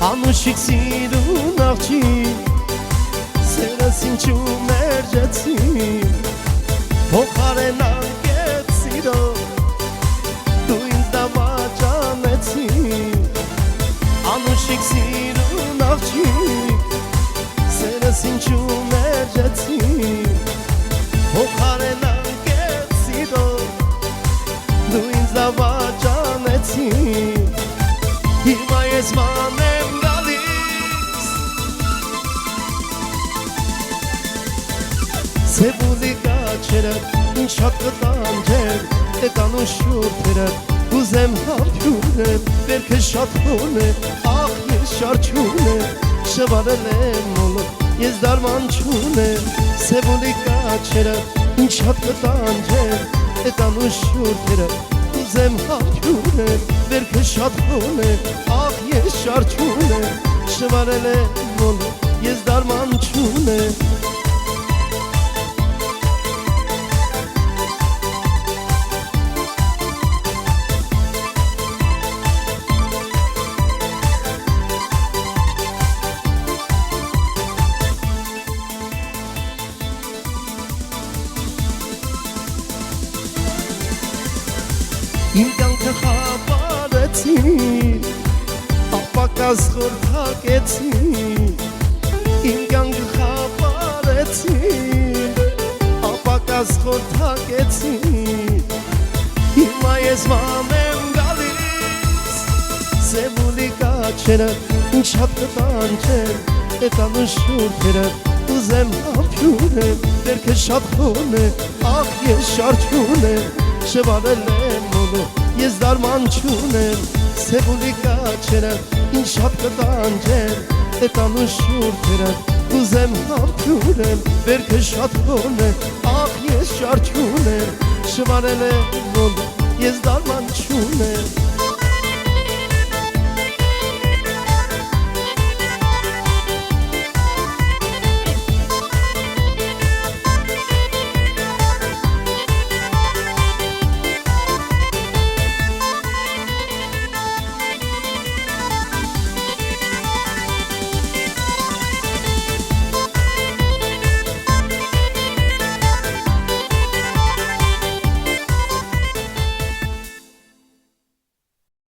Անուշիկ սիրուն աղջիկ Սերս ինչու մերջեցին Փոխարեն անկետ սիրո Դու ինձ դավաճանեցին Անուշիկ սիրուն աղջիկ Սերս ինչու մերջեցին Փոխարեն անկետ սիրո Դու ինձ դավաճանեցին Հիմա ես ման եմ գալիս Սևուլի կաչերը ինչ շատ կտանջեր Էտան ու շուրթերը ուզեմ հարդյունեմ Վերքը շատ հոն է, աղ ես շարչուն է Շվարել եմ մոլը, ես դարման չունեմ Սևուլի կաչերը ինչ շատ կտանջեր Էտան ու շուրթերը Ուզեմ հարդյունեմ, վերքը շատ հոն է Աղ ես շարչուն է Շվարել եմ մոլը, ես դարման չունեմ Իմ կյանքը խաբարեցին, ապակաս խորթակեցին Իմ կյանքը խաբարեցին, ապակաս խորթակեցին Հիմա ես ման եմ գալիս, սևուլի կաչերը ինչ շատ կտանջեր Էտան ու շուրթերը ուզեմ հարդյունեմ Վերքը շատ հոն է, աղ ես շարչուն է Շվարել եմ մոլը, ես դարման չունեմ Սևուլի կաչերը ինչ շատ կտանջեր Էտան ու շուրթերը ուզեմ հարդյունեմ Վերքը շատ հոն է, աղ ես շարչուն եմ Շվարել եմ մոլը, ես դարման չունեմ